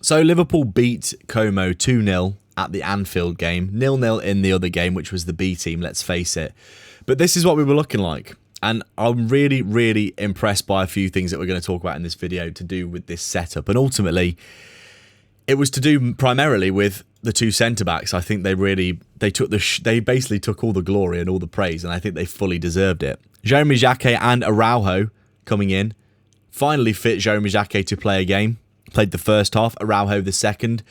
So Liverpool beat Como 2-0 at the Anfield game, 0-0 in the other game, which was the B team, let's face it. But this is what we were looking like. And I'm really, really impressed by a few things that we're going to talk about in this video to do with this setup. And ultimately, it was to do primarily with the two centre-backs. I think they basically took all the glory and all the praise, and I think they fully deserved it. Jeremy Jacquet and Araujo coming in finally fit Jeremy Jacquet to play a game. Played the first half, Araujo the second.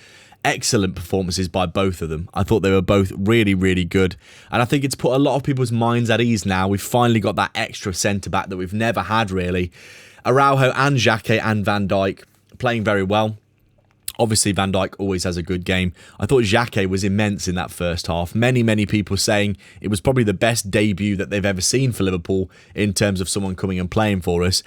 Excellent performances by both of them. I thought they were both really, really good. And I think it's put a lot of people's minds at ease now. We've finally got that extra centre-back that we've never had, really. Araujo and Jacquet and Van Dijk playing very well. Obviously, Van Dijk always has a good game. I thought Jacquet was immense in that first half. Many, many people saying it was probably the best debut that they've ever seen for Liverpool in terms of someone coming and playing for us.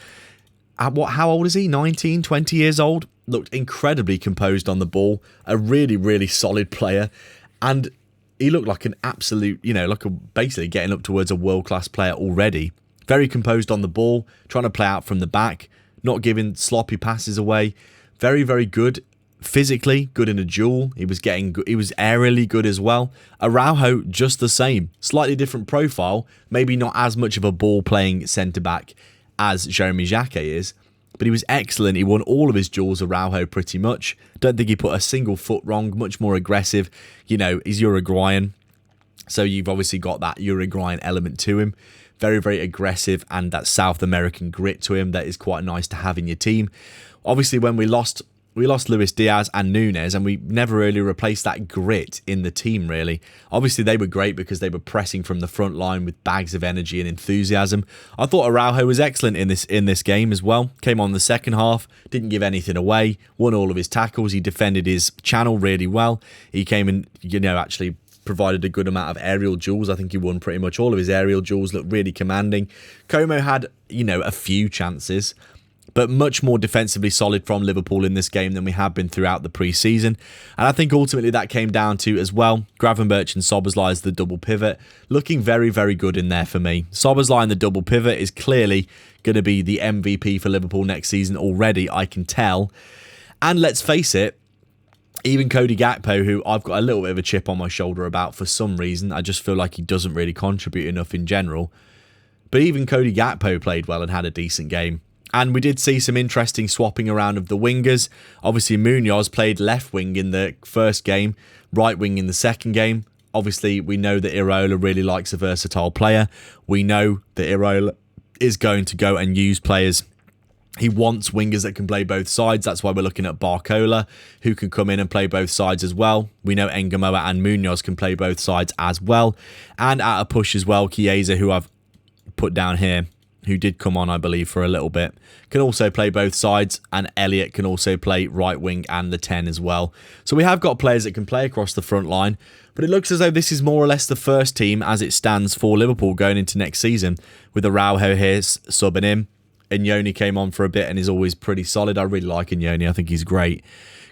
How old is he? 19, 20 years old? Looked incredibly composed on the ball. A really, really solid player. And he looked like an absolute, basically getting up towards a world-class player already. Very composed on the ball, trying to play out from the back, not giving sloppy passes away. Very, very good. Physically, good in a duel. He was aerially good as well. Araujo, just the same. Slightly different profile. Maybe not as much of a ball-playing centre-back as Jeremy Jacquet is. But he was excellent. He won all of his duels, Araujo, pretty much. Don't think he put a single foot wrong. Much more aggressive. He's Uruguayan. So you've obviously got that Uruguayan element to him. Very, very aggressive, and that South American grit to him that is quite nice to have in your team. Obviously, when we lost Luis Diaz and Nunes, and we never really replaced that grit in the team, really. Obviously, they were great because they were pressing from the front line with bags of energy and enthusiasm. I thought Araujo was excellent in this game as well. Came on the second half, didn't give anything away, won all of his tackles. He defended his channel really well. He came and, actually provided a good amount of aerial duels. I think he won pretty much all of his aerial duels, looked really commanding. Como had, a few chances, but much more defensively solid from Liverpool in this game than we have been throughout the pre-season. And I think ultimately that came down to, as well, Gravenberch and Szoboszlai as the double pivot, looking very, very good in there for me. Szoboszlai in the double pivot is clearly going to be the MVP for Liverpool next season already, I can tell. And let's face it, even Cody Gakpo, who I've got a little bit of a chip on my shoulder about for some reason, I just feel like he doesn't really contribute enough in general. But even Cody Gakpo played well and had a decent game. And we did see some interesting swapping around of the wingers. Obviously, Munoz played left wing in the first game, right wing in the second game. Obviously, we know that Iraola really likes a versatile player. We know that Iraola is going to go and use players. He wants wingers that can play both sides. That's why we're looking at Barcola, who can come in and play both sides as well. We know Engamoa and Munoz can play both sides as well. And at a push as well, Chiesa, who I've put down here, who did come on, I believe, for a little bit, can also play both sides, and Elliott can also play right wing and the 10 as well. So we have got players that can play across the front line, but it looks as though this is more or less the first team as it stands for Liverpool going into next season, with Araujo here subbing in. Inyoni came on for a bit and is always pretty solid. I really like Inyoni. I think he's great.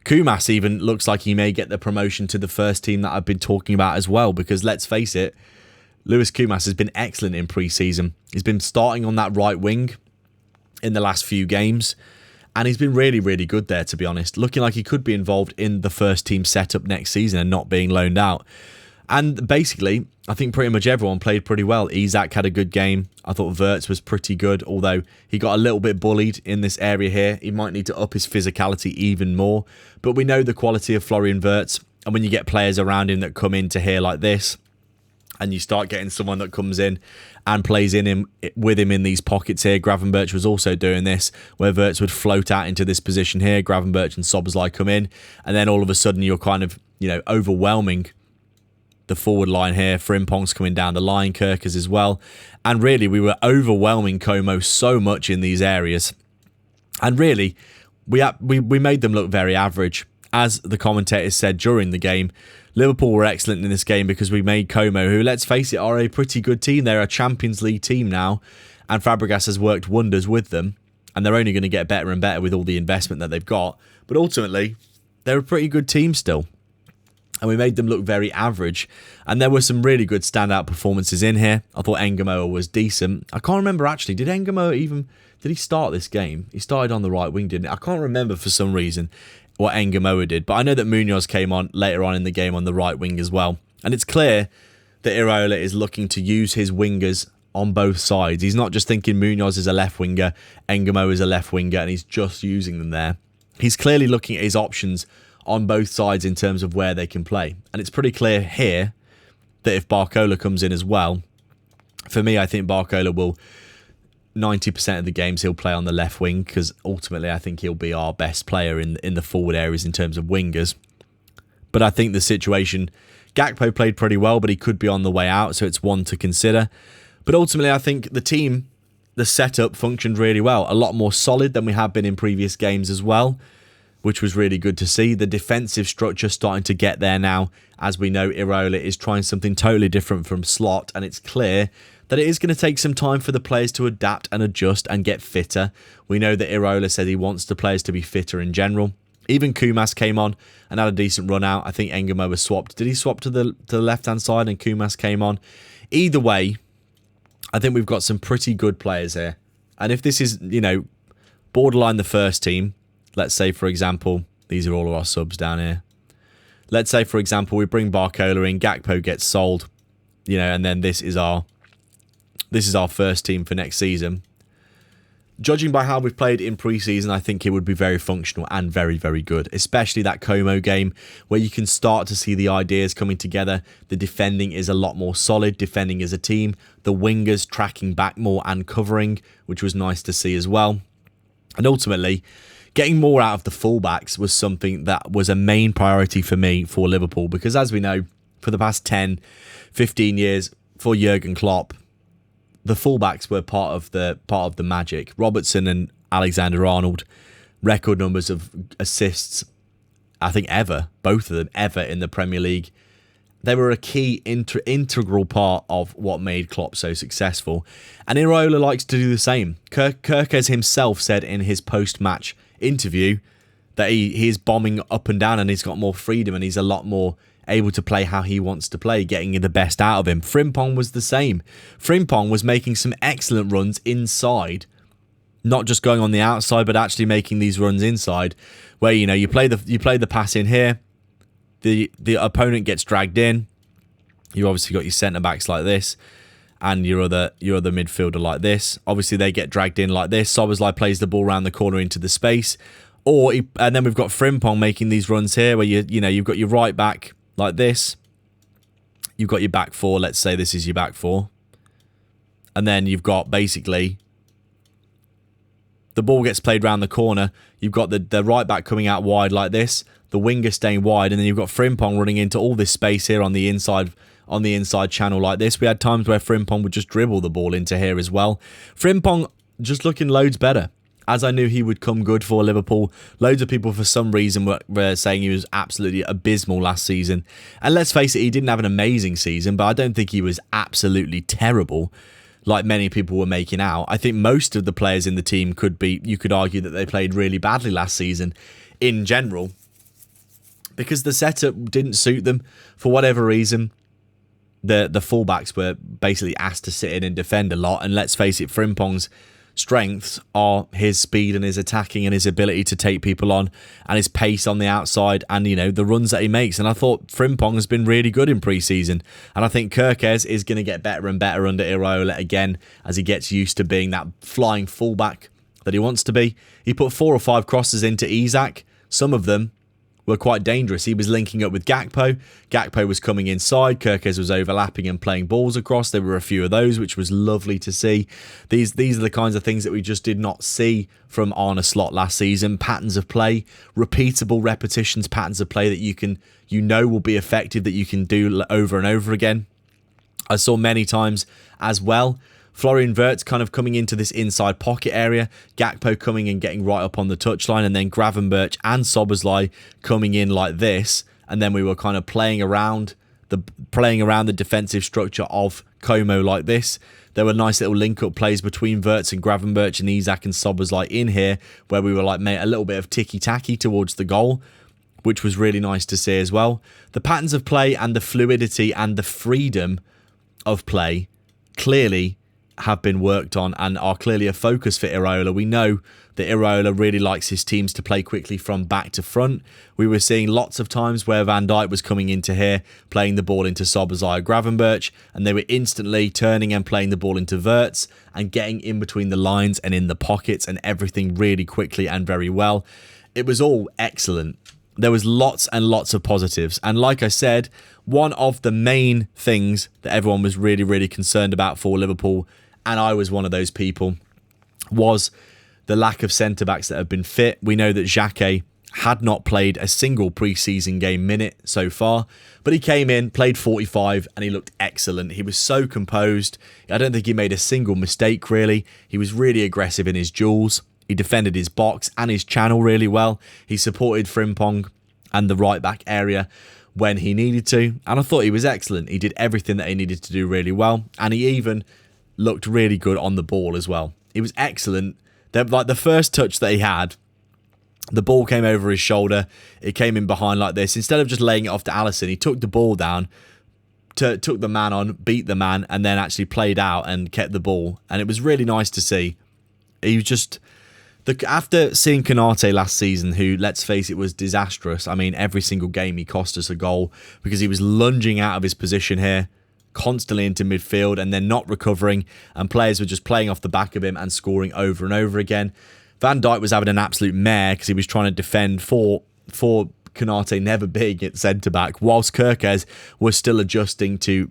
Kumas even looks like he may get the promotion to the first team that I've been talking about as well, because let's face it, Luis Kumas has been excellent in pre-season. He's been starting on that right wing in the last few games, and he's been really, really good there, to be honest. Looking like he could be involved in the first team setup next season and not being loaned out. And basically, I think pretty much everyone played pretty well. Isak had a good game. I thought Wirtz was pretty good, although he got a little bit bullied in this area here. He might need to up his physicality even more. But we know the quality of Florian Wirtz, and when you get players around him that come into here like this, and you start getting someone that comes in and plays with him in these pockets here. Gravenberch was also doing this, where Wirtz would float out into this position here. Gravenberch and Szoboszlai come in, and then all of a sudden you're kind of, overwhelming the forward line here. Frimpong's coming down the line, Kirkers as well. And really, we were overwhelming Como so much in these areas. And really, we made them look very average. As the commentators said during the game, Liverpool were excellent in this game because we made Como, who, let's face it, are a pretty good team. They're a Champions League team now, and Fabregas has worked wonders with them, and they're only going to get better and better with all the investment that they've got. But ultimately, they're a pretty good team still, and we made them look very average. And there were some really good standout performances in here. I thought Engamoa was decent. I can't remember, actually, did Engamoa did he start this game? He started on the right wing, didn't he? I can't remember for some reason. what Engamoa did. But I know that Munoz came on later on in the game on the right wing as well. And it's clear that Iraola is looking to use his wingers on both sides. He's not just thinking Munoz is a left winger, Engamoa is a left winger, and he's just using them there. He's clearly looking at his options on both sides in terms of where they can play. And it's pretty clear here that if Barcola comes in as well, for me, I think Barcola will, 90% of the games he'll play on the left wing, because ultimately I think he'll be our best player in the forward areas in terms of wingers. But I think the situation, Gakpo played pretty well, but he could be on the way out, so it's one to consider. But ultimately, I think the team, the setup functioned really well. A lot more solid than we have been in previous games as well, which was really good to see. The defensive structure starting to get there now. As we know, Iraola is trying something totally different from Slot, and it's clear that it is going to take some time for the players to adapt and adjust and get fitter. We know that Iraola said he wants the players to be fitter in general. Even Kumas came on and had a decent run out. I think Engamoa was swapped. Did he swap to the left-hand side and Kumas came on? Either way, I think we've got some pretty good players here. And if this is, borderline the first team, let's say, for example, these are all of our subs down here. Let's say, for example, we bring Barcola in, Gakpo gets sold, and then this is our first team for next season. Judging by how we've played in pre-season, I think it would be very functional and very, very good. Especially that Como game where you can start to see the ideas coming together. The defending is a lot more solid, defending as a team. The wingers tracking back more and covering, which was nice to see as well. And ultimately, getting more out of the fullbacks was something that was a main priority for me for Liverpool. Because as we know, for the past 10, 15 years, for Jurgen Klopp, the fullbacks were part of the magic. Robertson and Alexander-Arnold, record numbers of assists, I think ever, both of them ever in the Premier League. They were a key integral part of what made Klopp so successful. And Iraola likes to do the same. Kerkez himself said in his post-match interview that he is bombing up and down and he's got more freedom and he's a lot more able to play how he wants to play, getting the best out of him. Frimpong was the same. Frimpong was making some excellent runs inside, not just going on the outside, but actually making these runs inside, where you play the pass in here, the opponent gets dragged in. You obviously got your centre backs like this, and your other midfielder like this. Obviously they get dragged in like this. Szoboszlai plays the ball around the corner into the space, and then we've got Frimpong making these runs here, where you've got your right back like this. You've got your back four. Let's say this is your back four. And then you've got basically the ball gets played around the corner. You've got the right back coming out wide like this. The winger staying wide. And then you've got Frimpong running into all this space here on the inside channel like this. We had times where Frimpong would just dribble the ball into here as well. Frimpong just looking loads better. As I knew he would come good for Liverpool. Loads of people for some reason were saying he was absolutely abysmal last season. And let's face it, he didn't have an amazing season, but I don't think he was absolutely terrible like many people were making out. I think most of the players in the team you could argue that they played really badly last season in general, because the setup didn't suit them for whatever reason. The fullbacks were basically asked to sit in and defend a lot. And let's face it, Frimpong's strengths are his speed and his attacking and his ability to take people on and his pace on the outside and, the runs that he makes. And I thought Frimpong has been really good in pre-season. And I think Kerkez is going to get better and better under Iraola again as he gets used to being that flying fullback that he wants to be. He put 4 or 5 crosses into Isak. Some of them were quite dangerous. He was linking up with Gakpo. Gakpo was coming inside. Kerkez was overlapping and playing balls across. There were a few of those, which was lovely to see. These are the kinds of things that we just did not see from Arne Slot last season. Patterns of play, repeatable repetitions, patterns of play that will be effective, that you can do over and over again. I saw many times as well Florian Wirtz kind of coming into this inside pocket area, Gakpo coming and getting right up on the touchline, and then Gravenberch and Szoboszlai coming in like this, and then we were kind of playing around the defensive structure of Como like this. There were nice little link-up plays between Wirtz and Gravenberch and Isak and Szoboszlai in here, where we were like made a little bit of ticky-tacky towards the goal, which was really nice to see as well. The patterns of play and the fluidity and the freedom of play clearly have been worked on and are clearly a focus for Iraola. We know that Iraola really likes his teams to play quickly from back to front. We were seeing lots of times where Van Dijk was coming into here, playing the ball into Szoboszlai, Gravenberch, and they were instantly turning and playing the ball into Wirtz and getting in between the lines and in the pockets and everything really quickly and very well. It was all excellent. There was lots and lots of positives. And like I said, one of the main things that everyone was really, really concerned about for Liverpool, and I was one of those people, was the lack of centre-backs that have been fit. We know that Jacquet had not played a single pre-season game minute so far, but he came in, played 45, and he looked excellent. He was so composed. I don't think he made a single mistake, really. He was really aggressive in his duels. He defended his box and his channel really well. He supported Frimpong and the right-back area when he needed to, and I thought he was excellent. He did everything that he needed to do really well, and he even looked really good on the ball as well. He was excellent. Like the first touch that he had, the ball came over his shoulder. It came in behind like this. Instead of just laying it off to Alisson, he took the ball down, took the man on, beat the man, and then actually played out and kept the ball. And it was really nice to see. He was just... After seeing Konate last season, who, let's face it, was disastrous. I mean, every single game he cost us a goal because he was lunging out of his position here, constantly into midfield and then not recovering, and players were just playing off the back of him and scoring over and over again. Van Dijk was having an absolute mare because he was trying to defend for Konate never being at centre-back, whilst Kerkez was still adjusting to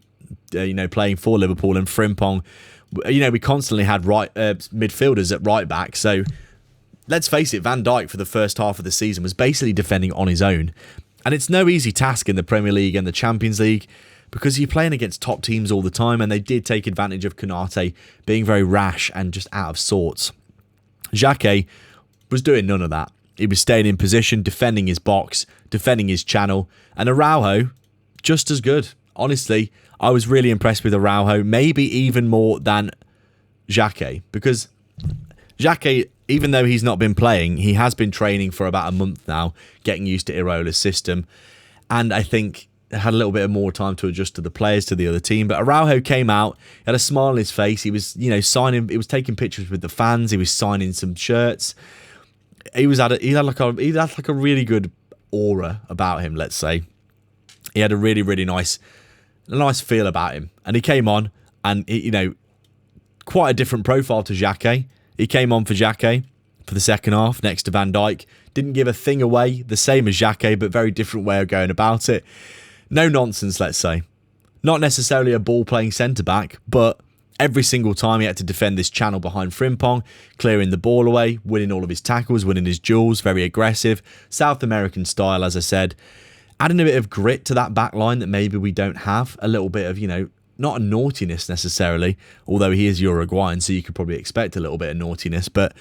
playing for Liverpool, and Frimpong, we constantly had midfielders at right-back, so let's face it, Van Dijk for the first half of the season was basically defending on his own, and it's no easy task in the Premier League and the Champions League, because you're playing against top teams all the time, and they did take advantage of Konate being very rash and just out of sorts. Jacquet was doing none of that. He was staying in position, defending his box, defending his channel, and Araujo, just as good. Honestly, I was really impressed with Araujo, maybe even more than Jacquet, because Jacquet, even though he's not been playing, he has been training for about a month now, getting used to Iraola's system, and I think had a little bit of more time to adjust to the players, to the other team. But Araujo came out, he had a smile on his face. He was, signing. He was taking pictures with the fans. He was signing some shirts. He had like a really good aura about him. Let's say he had a really, really nice feel about him. And he came on, and quite a different profile to Jacquet. He came on for Jacquet for the second half next to Van Dijk. Didn't give a thing away, the same as Jacquet, but very different way of going about it. No nonsense, let's say. Not necessarily a ball-playing centre-back, but every single time he had to defend this channel behind Frimpong, clearing the ball away, winning all of his tackles, winning his duels, very aggressive, South American style, as I said. Adding a bit of grit to that back line that maybe we don't have. A little bit of, not a naughtiness necessarily, although he is Uruguayan, so you could probably expect a little bit of naughtiness, but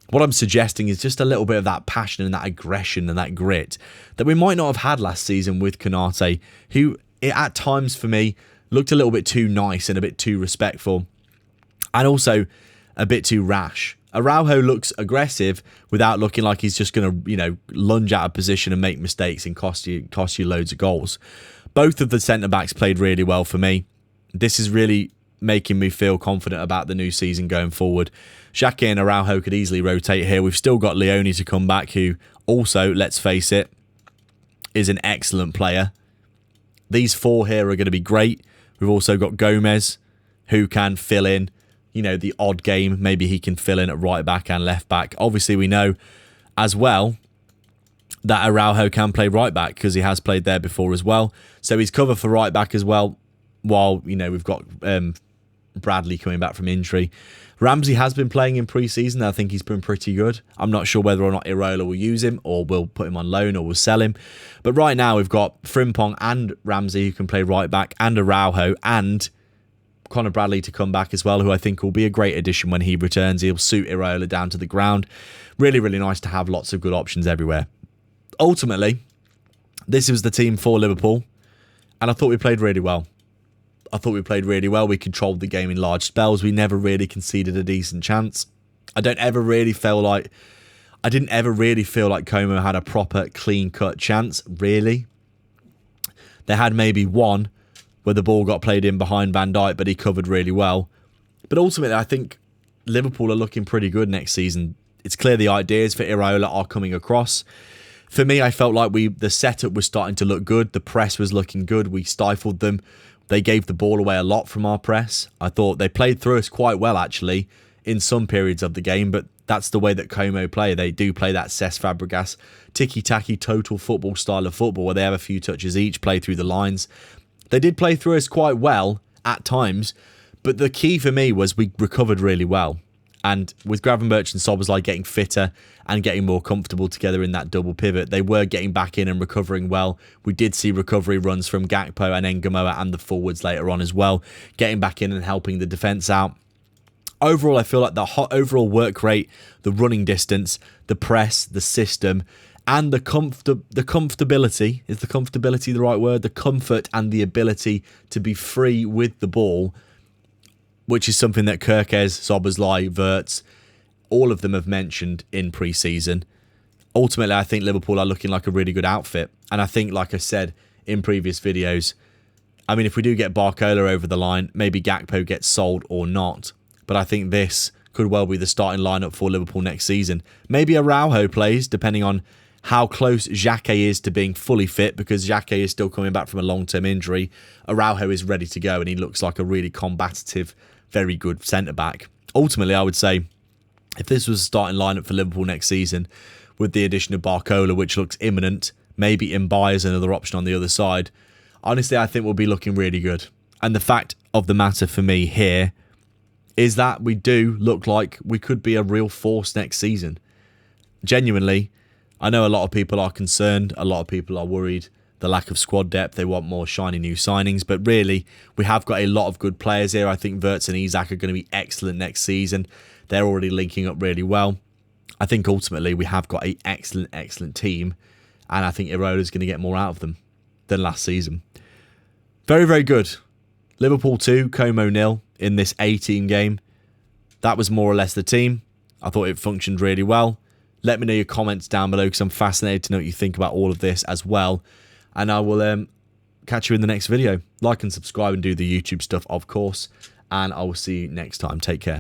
what I'm suggesting is just a little bit of that passion and that aggression and that grit that we might not have had last season with Konate, who at times for me looked a little bit too nice and a bit too respectful, and also a bit too rash. Araujo looks aggressive without looking like he's just going to, lunge out of position and make mistakes and cost you loads of goals. Both of the centre-backs played really well for me. This is really making me feel confident about the new season going forward. Jacquet and Araujo could easily rotate here. We've still got Leone to come back, who also, let's face it, is an excellent player. These four here are going to be great. We've also got Gomez, who can fill in, the odd game. Maybe he can fill in at right back and left back. Obviously, we know as well that Araujo can play right back because he has played there before as well. So he's covered for right back as well, while, we've got Bradley coming back from injury. Ramsey has been playing in pre-season. I think he's been pretty good. I'm not sure whether or not Iraola will use him or will put him on loan or will sell him. But right now we've got Frimpong and Ramsey who can play right back, and Araujo and Conor Bradley to come back as well, who I think will be a great addition when he returns. He'll suit Iraola down to the ground. Really, really nice to have lots of good options everywhere. Ultimately, this was the team for Liverpool, and I thought we played really well. We controlled the game in large spells. We never really conceded a decent chance. I didn't ever really feel like Como had a proper clean-cut chance, really. They had maybe one where the ball got played in behind Van Dijk, but he covered really well. But ultimately, I think Liverpool are looking pretty good next season. it's clear the ideas for Iraola are coming across. For me, I felt like the setup was starting to look good. The press was looking good. We stifled them. They gave the ball away a lot from our press. I thought they played through us quite well, actually, in some periods of the game, but that's the way that Como play. They do play that Cesc Fabregas ticky-tacky total football style of football where they have a few touches each, play through the lines. They did play through us quite well at times, but the key for me was we recovered really well. And with Gravenberch and Szoboszlai getting fitter and getting more comfortable together in that double pivot, they were getting back in and recovering well. We did see recovery runs from Gakpo and Ngamoa and the forwards later on as well, getting back in and helping the defence out. Overall, I feel like the overall work rate, the running distance, the press, the system, and the comfortability, is the comfortability the right word? The comfort and the ability to be free with the ball, which is something that Kerkez, Szoboszlai, Wirtz, all of them have mentioned in pre-season. Ultimately, I think Liverpool are looking like a really good outfit. And I think, like I said in previous videos, I mean, if we do get Barcola over the line, maybe Gakpo gets sold or not. But I think this could well be the starting lineup for Liverpool next season. Maybe Araujo plays, depending on how close Jacquet is to being fully fit, because Jacquet is still coming back from a long-term injury. Araujo is ready to go, and he looks like a really combative, very good centre-back. Ultimately, I would say, if this was a starting lineup for Liverpool next season, with the addition of Barcola, which looks imminent, maybe Mbai as another option on the other side, honestly, I think we'll be looking really good. And the fact of the matter for me here is that we do look like we could be a real force next season. Genuinely, I know a lot of people are concerned, a lot of people are worried, the lack of squad depth, they want more shiny new signings, but really, we have got a lot of good players here. I think Wirtz and Isak are going to be excellent next season. They're already linking up really well. I think ultimately we have got an excellent team, and I think Iraola is going to get more out of them than last season. Very, very good. Liverpool 2, Como 0 in this A-team game. That was more or less the team. I thought it functioned really well. Let me know your comments down below, because I'm fascinated to know what you think about all of this as well. And I will catch you in the next video. Like and subscribe and do the YouTube stuff, of course. And I will see you next time. Take care.